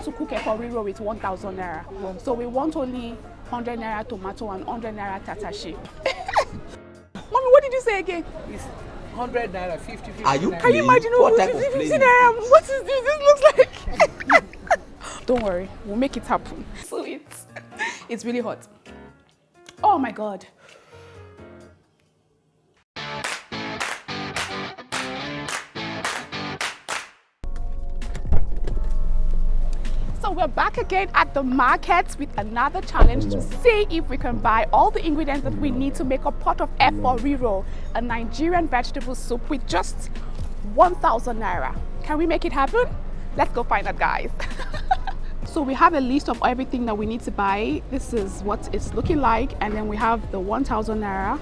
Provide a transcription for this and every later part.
want to cook EFO RIRO with 1,000 naira. So we want only 100 naira tomato and 100 naira tatashi. Mommy, what did you say again? It's 100 naira, 50. Are you? Can you imagine? What type of 50 naira. What is this? This looks like. Don't worry, we'll make it happen. So it's really hot. Oh my God. So we're back again at the market with another challenge to see if we can buy all the ingredients that we need to make a pot of EFO RIRO, a Nigerian vegetable soup with just 1,000 naira. Can we make it happen? Let's go find out, guys. So we have a list of everything that we need to buy. This is what it's looking like, and then we have the 1,000 naira.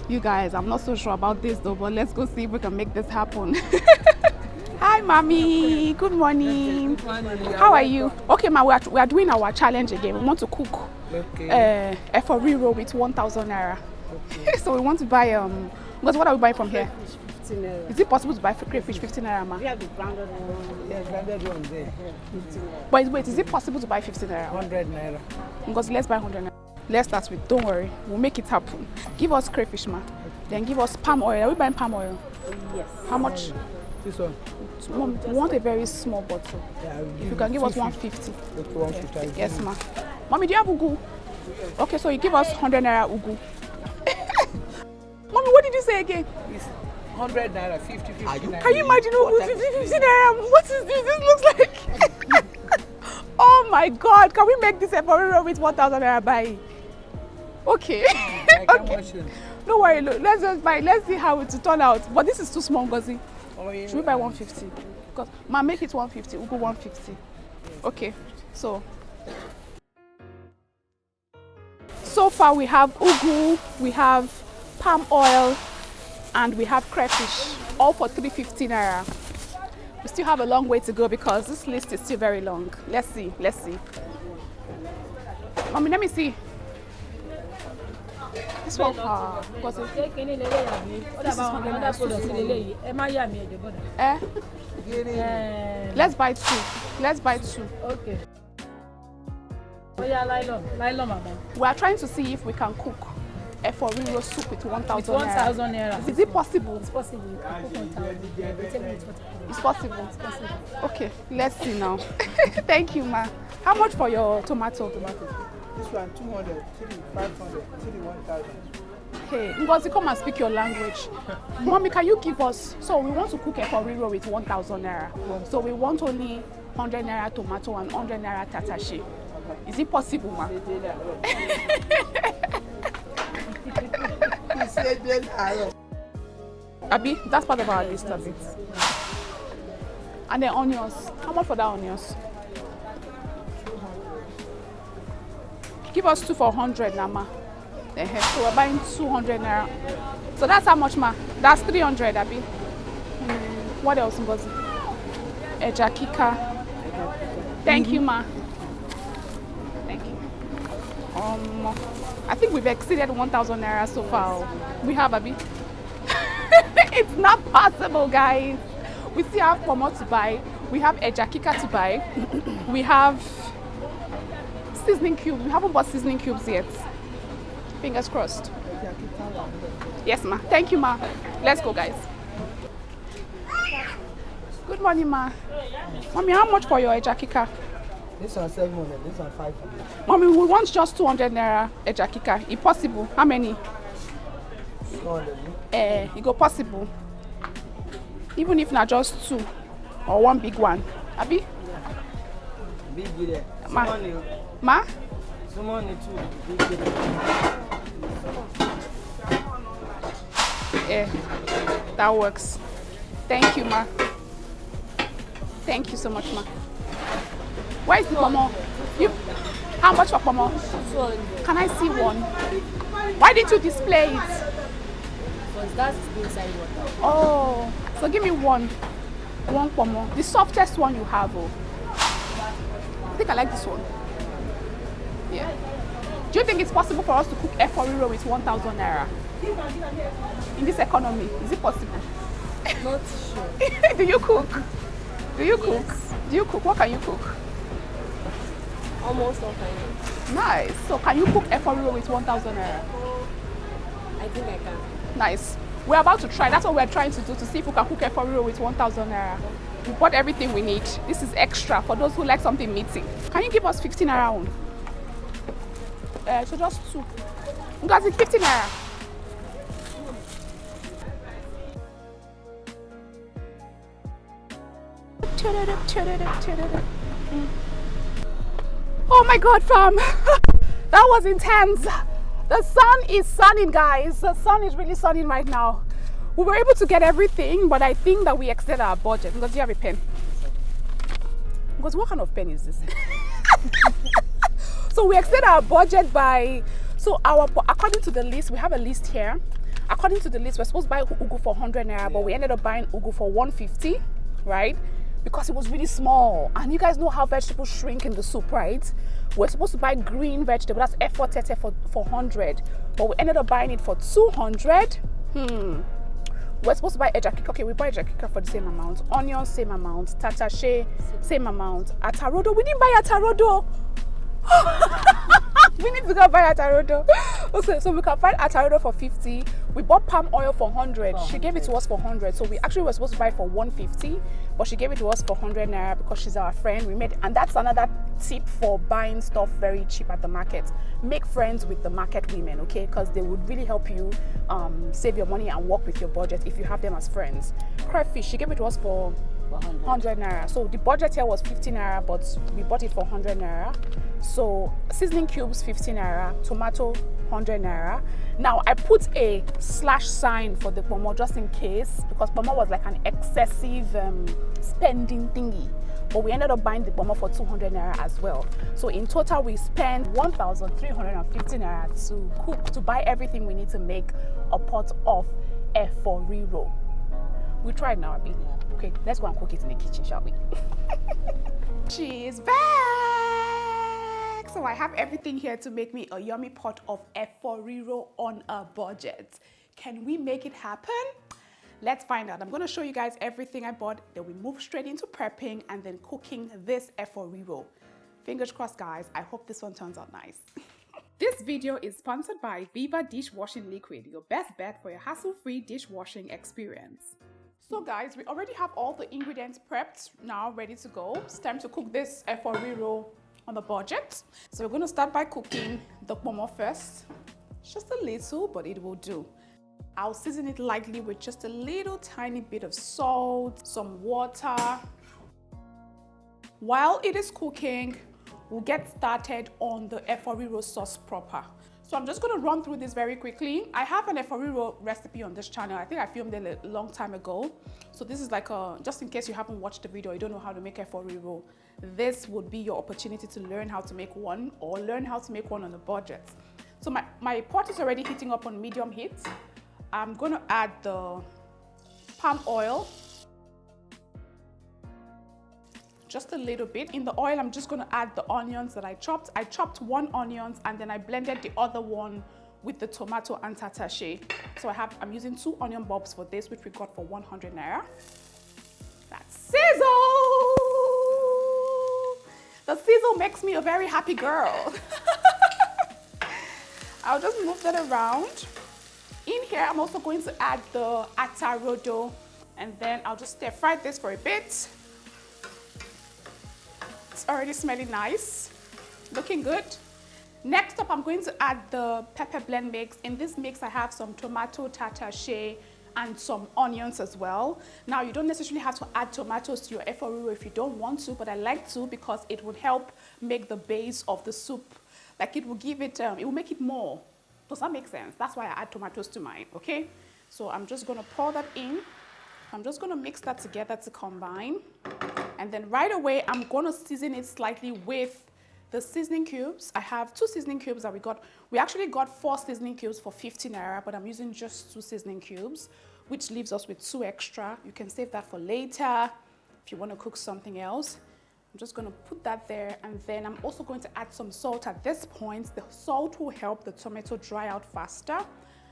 You guys, I'm not so sure about this though, but let's go see if we can make this happen. Hi, mommy. Good morning. Good morning. How are you? Okay, ma, we are doing our challenge again. We want to cook EFO RIRO with 1,000 naira. Okay. So we want to buy because what are we buying from here? 15 naira. Is it possible to buy crayfish 15 naira, ma? We have the branded one. Yeah, branded one there. 15 naira. But wait, is it possible to buy 15 naira? 100 naira. Because let's buy 100 naira. Let's start with. Don't worry, we'll make it happen. Give us crayfish, ma. Then give us palm oil. Are we buying palm oil? Yes. How much? This one. Mom, we want a very small bottle. Yeah, if you can give us 150. Okay, 150. Yes, ma. Mommy, do you have ugu? Okay, so you give us 100 naira ugu. Mommy, what did you say again? It's 100 naira, 50 naira. Can you imagine ugu 50 naira? What is this? This looks like. Oh my God! Can we make this EFO RIRO with 1,000 naira buy? Okay. Okay. Don't worry. Look, let's just buy. Let's see how it will turn out. But this is too small, Ngozi. Oh, yeah. Should we buy 150? Because ma, make it 150. Ugu 150. Okay. So far we have ugu, we have palm oil, and we have crayfish, all for 350 naira. We still have a long way to go because this list is still very long. Let's see. Mommy, let me see. This one, this is 100 Let's buy two. Okay. We are trying to see if we can cook EFO RIRO soup with 1,000 naira. Is it possible? It's possible. You can cook 1,000. It's possible. Okay, let's see now. Thank you, ma. How much for your tomato? This one 200, 3, 500, 3, 1,000. Hey, Ngozi, come and speak your language. Mommy, can you give us? So we want to cook EFO RIRO with 1,000 naira. So we want only 100 naira tomato and 100 naira tatashi. Is it possible, ma? Abi, that's part of our list, Abi. And then onions. How much for that onions? Give us 2 for 100 now, ma. So we're buying 200 naira. So that's how much, ma? That's 300, Abi. What else, Ngozi? Ejakika. Thank you, ma. Thank you. I think we've exceeded 1,000 naira so far. We have, Abi. It's not possible, guys. We still have pomo to buy. We have ejakika to buy. We have seasoning cubes. We haven't bought seasoning cubes yet. Fingers crossed. Yes, ma. Thank you, ma. Let's go, guys. Good morning, ma. Mommy, how much for your ejakika? This one 700, this one 500. Mommy, we want just 200 naira ejakika. If possible, how many? 200. It go possible. Even if not just 2 or 1 big one. Abi? Big there. Ma? Ma? Some money too. Big there. Yeah, that works. Thank you, ma. Thank you so much, ma. Where is the pomo? How much for pomo? Can I see one? Why didn't you display it? Because that's inside water. Oh, so give me one pomo. The softest one you have. Oh. I think I like this one. Yeah. Do you think it's possible for us to cook EFO RIRO with 1,000 naira? In this economy, is it possible? Not sure. Do you cook? Yes. Do you cook? What can you cook? Almost all finance. Nice. So can you cook EFO RIRO with 1,000 naira? I think I can. Nice. We're about to try. That's what we're trying to do, to see if we can cook EFO RIRO with 1,000 naira. We bought everything we need. This is extra for those who like something meaty. Can you give us 15 naira on? So just 2. That's it, 15 naira. Oh my god, fam. That was intense. The sun is sunning, guys. The sun is really sunning right now. We were able to get everything, but I think that we exceeded our budget. Because you have a pen. Because what kind of pen is this? So we exceeded our budget by, according to the list, we have a list here. According to the list, we're supposed to buy ugu for 100 naira, but we ended up buying ugu for 150, right? Because it was really small. And you guys know how vegetables shrink in the soup, right? We're supposed to buy green vegetable, that's EFO tete for 100, but we ended up buying it for 200. We're supposed to buy ejakika. Okay, we buy ejakika for the same amount. Onions, same amount. Tatashe, same amount. Atarodo, we didn't buy atarodo. We need to go buy atarodo. Okay, so we can find atarodo for 50. We bought palm oil for 100. She gave it to us for 100. So we actually were supposed to buy for 150, but she gave it to us for 100 naira because she's our friend. We made, and that's another tip for buying stuff very cheap at the market. Make friends with the market women, okay? Because they would really help you save your money and work with your budget if you have them as friends. Crayfish, she gave it to us for 100 naira. So the budget here was 50 naira, but we bought it for 100 naira. So seasoning cubes 15 naira, tomato 100 naira. Now I put a slash sign for the pomo just in case, because pomo was like an excessive spending thingy. But we ended up buying the pomo for 200 naira as well. So in total we spent 1,350 naira to cook, to buy everything we need to make a pot of EFO RIRO. We tried now, Abby. Okay, let's go and cook it in the kitchen, shall we? She's back! So I have everything here to make me a yummy pot of EFO RIRO on a budget. Can we make it happen? Let's find out. I'm going to show you guys everything I bought, then we move straight into prepping and then cooking this EFO RIRO. Fingers crossed, guys. I hope this one turns out nice. This video is sponsored by Viva Dishwashing Liquid, your best bet for your hassle-free dishwashing experience. So guys, we already have all the ingredients prepped, now ready to go. It's time to cook this EFO RIRO on the budget. So we're going to start by cooking the pomo first. Just a little, but it will do. I'll season it lightly with just a little tiny bit of salt, some water. While it is cooking, we'll get started on the EFO RIRO sauce proper. So I'm just going to run through this very quickly. I have an EFO RIRO recipe on this channel. I think I filmed it a long time ago. So this is like just in case you haven't watched the video, you don't know how to make EFO RIRO. This would be your opportunity to learn how to make one, or learn how to make one on a budget. So my pot is already heating up on medium heat. I'm going to add the palm oil. Just a little bit. In the oil, I'm just going to add the onions that I chopped. I chopped one onion and then I blended the other one with the tomato and tatashe. So I'm using 2 onion bulbs for this, which we got for 100 naira. That's sizzle! The sizzle makes me a very happy girl. I'll just move that around. In here, I'm also going to add the atarodo, and then I'll just stir fry this for a bit. It's already smelling nice, looking good. Next up, I'm going to add the pepper blend mix. In this mix, I have some tomato, tatashe, and some onions as well. Now, you don't necessarily have to add tomatoes to your EFO RIRO if you don't want to, but I like to because it would help make the base of the soup. Like it will give it, it will make it more. Does that make sense? That's why I add tomatoes to mine, okay? So I'm just gonna pour that in. I'm just gonna mix that together to combine. And then right away, I'm gonna season it slightly with the seasoning cubes. I have 2 seasoning cubes that we got. We actually got 4 seasoning cubes for 50 naira, but I'm using just 2 seasoning cubes, which leaves us with 2 extra. You can save that for later if you wanna cook something else. I'm just gonna put that there, and then I'm also going to add some salt at this point. The salt will help the tomato dry out faster.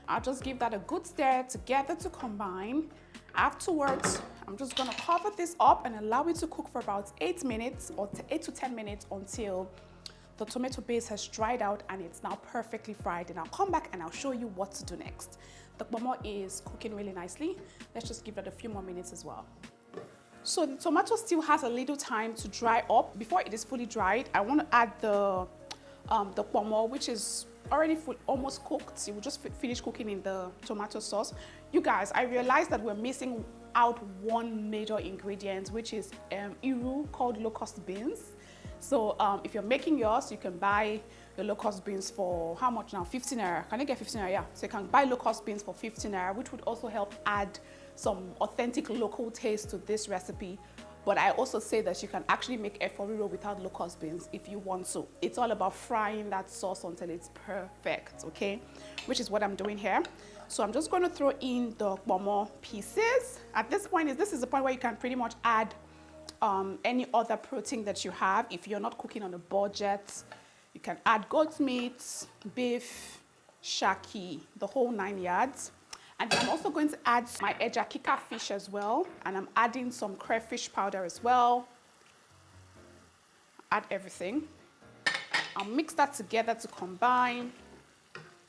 I'll just give that a good stir together to combine. Afterwards, I'm just gonna cover this up and allow it to cook for about 8 minutes or 8 to 10 minutes until the tomato base has dried out and it's now perfectly fried. And I'll come back and I'll show you what to do next. The pomo is cooking really nicely. Let's just give it a few more minutes as well. So the tomato still has a little time to dry up. Before it is fully dried, I want to add the pomo, which is already almost cooked. It will just finish cooking in the tomato sauce. You guys, I realized that we're missing out one major ingredient, which is RIRO, called locust beans. So if you're making yours, you can buy the locust beans for how much now? 15 naira. Can you get 15 naira? Yeah. So you can buy locust beans for 15 naira, which would also help add some authentic local taste to this recipe. But I also say that you can actually make EFO RIRO without locust beans if you want to. It's all about frying that sauce until it's perfect, okay? Which is what I'm doing here. So I'm just going to throw in the pomo pieces. At this point, this is the point where you can pretty much add any other protein that you have. If you're not cooking on a budget, you can add goat meat, beef, shaki, the whole 9 yards. And I'm also going to add my ejakika fish as well. And I'm adding some crayfish powder as well. Add everything. I'll mix that together to combine.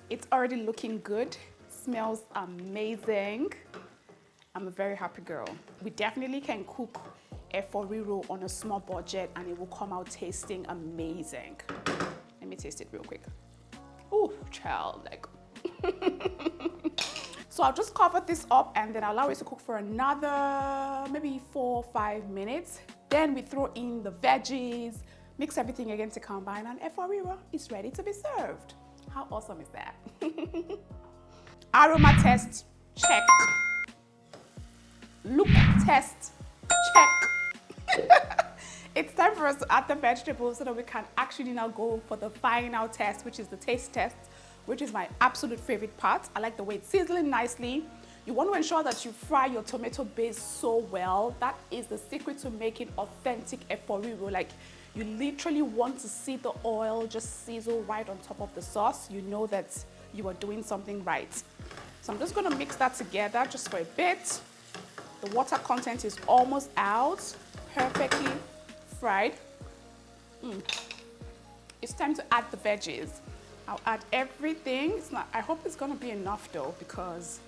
It's already looking good. Smells amazing. I'm a very happy girl. We definitely can cook EFO RIRO on a small budget and it will come out tasting amazing. Let me taste it real quick. Ooh, child, like. So I'll just cover this up and then I'll allow it to cook for another maybe 4 or 5 minutes. Then we throw in the veggies, mix everything again to combine, and EFO RIRO is ready to be served. How awesome is that? Aroma test, check. Look test, check. It's time for us to add the vegetables so that we can actually now go for the final test, which is the taste test, which is my absolute favorite part. I like the way it's sizzling nicely. You want to ensure that you fry your tomato base so well. That is the secret to making authentic EFO RIRO. Like, you literally want to see the oil just sizzle right on top of the sauce. You know that you are doing something right. So I'm just going to mix that together just for a bit. The water content is almost out, perfectly fried. It's time to add the veggies. I'll add everything. I hope it's gonna be enough though, because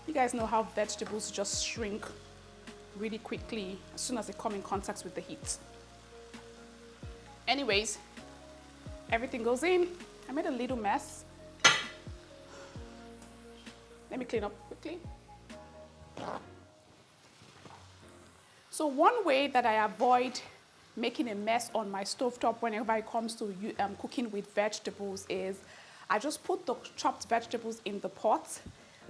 you guys know how vegetables just shrink really quickly as soon as they come in contact with the heat. Anyways, everything goes in. I made a little mess. Let me clean up quickly. So one way that I avoid making a mess on my stovetop whenever it comes to cooking with vegetables is I just put the chopped vegetables in the pot,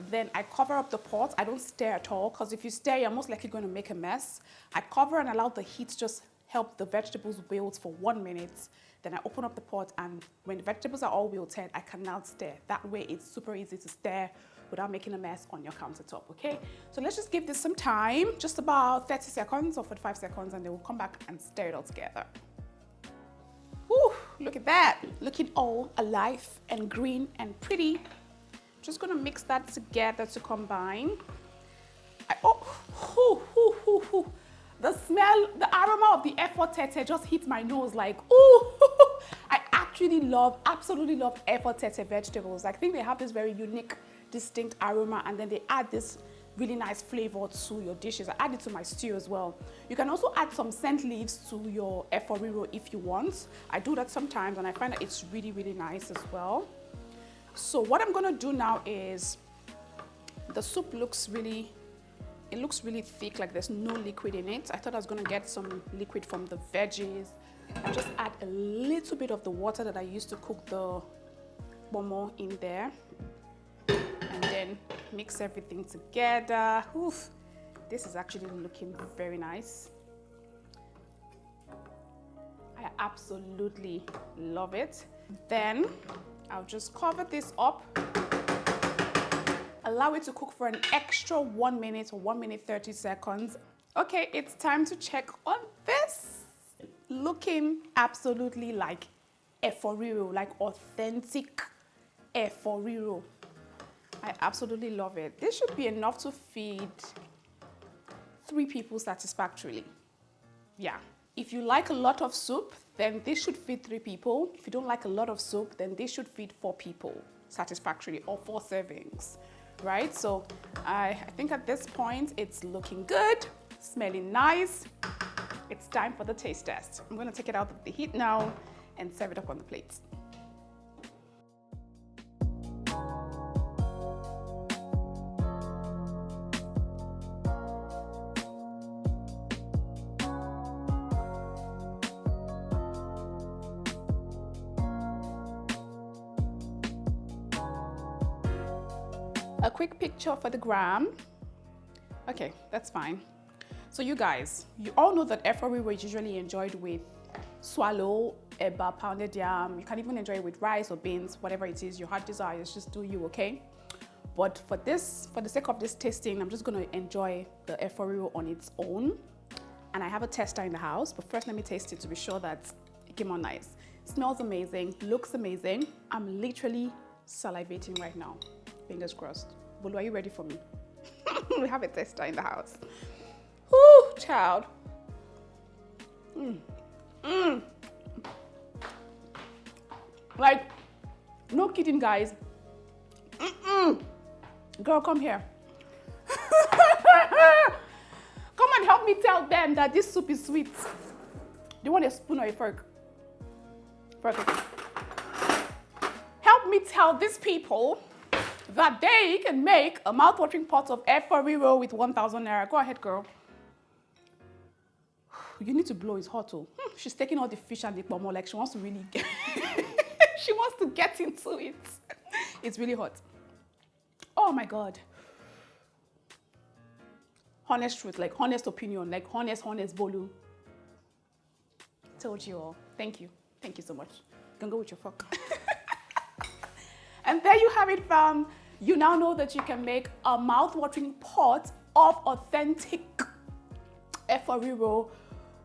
then I cover up the pot. I don't stir at all, because if you stir, you're most likely going to make a mess. I cover and allow the heat just help the vegetables wilt for 1 minute. Then I open up the pot, and when the vegetables are all wilted, I can now stir. That way it's super easy to stir without making a mess on your countertop, okay? So let's just give this some time, just about 30 seconds or 45 seconds, and then we'll come back and stir it all together. Woo, look at that, looking all alive and green and pretty. Just gonna mix that together to combine. The smell, the aroma of the EFO tete just hit my nose like, ooh. I absolutely love EFO tete vegetables. I think they have this very unique, distinct aroma, and then they add this really nice flavor to your dishes. I add it to my stew as well. You can also add some scent leaves to your EFO RIRO if you want. I do that sometimes and I find that it's really, really nice as well. So what I'm gonna do now is, the soup looks really thick, like there's no liquid in it. I thought I was gonna get some liquid from the veggies. I just add a little bit of the water that I used to cook the pomo in there. And then mix everything together. Oof, this is actually looking very nice. I absolutely love it. Then I'll just cover this up. Allow it to cook for an extra 1 minute or 1 minute 30 seconds. Okay, it's time to check on this. Looking absolutely like EFO RIRO, like authentic EFO RIRO. I absolutely love it. This should be enough to feed 3 people satisfactorily. Yeah. If you like a lot of soup, then this should feed 3 people. If you don't like a lot of soup, then this should feed 4 people satisfactorily, or 4 servings, right? So I think at this point, it's looking good, smelling nice. It's time for the taste test. I'm gonna take it out of the heat now and serve it up on the plate. A quick picture for the gram. Okay, that's fine. So you guys, you all know that EFO RIRO is usually enjoyed with swallow, eba, pounded yam. You can even enjoy it with rice or beans, whatever it is your heart desires, just do you, okay? But for the sake of this tasting, I'm just gonna enjoy the EFO RIRO on its own. And I have a tester in the house, but first let me taste it to be sure that it came out nice. Smells amazing, looks amazing. I'm literally salivating right now. Fingers crossed. Bolu, are you ready for me? We have a tester in the house. Whoo, child. Like, no kidding, guys. Girl, come here. Come and help me tell them that this soup is sweet. Do you want a spoon or a fork? Fork, okay. Help me tell these people that they can make a mouth-watering pot of EFO RIRO with 1,000 naira. Go ahead, girl. You need to blow, it's hot, oh. She's taking all the fish and the pomo, like she wants to really get, she wants to get into it. It's really hot. Oh my God. Honest truth, like honest opinion, like honest Bolu. Told you all. Thank you. Thank you so much. You can go with your fork. And there you have it, fam. You now know that you can make a mouth-watering pot of authentic EFO RIRO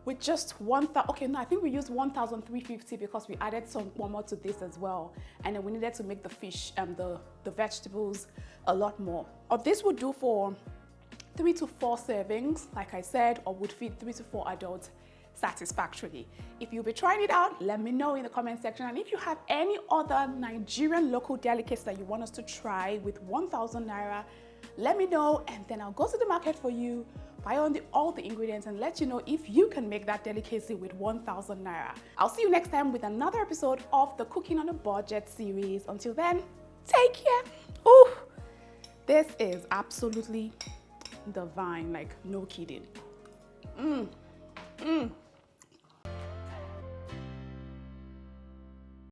with just 1,000. Okay, no, I think we used 1,350 because we added some more to this as well. And then we needed to make the fish and the vegetables a lot more. Or this would do for 3 to 4 servings, like I said, or would feed 3 to 4 adults satisfactorily. If you'll be trying it out, let me know in the comment section. And if you have any other Nigerian local delicacies that you want us to try with 1,000 naira, let me know, and then I'll go to the market for you, buy all the ingredients, and let you know if you can make that delicacy with 1,000 naira. I'll see you next time with another episode of the Cooking on a Budget series. Until then, take care. Ooh, this is absolutely divine, like no kidding.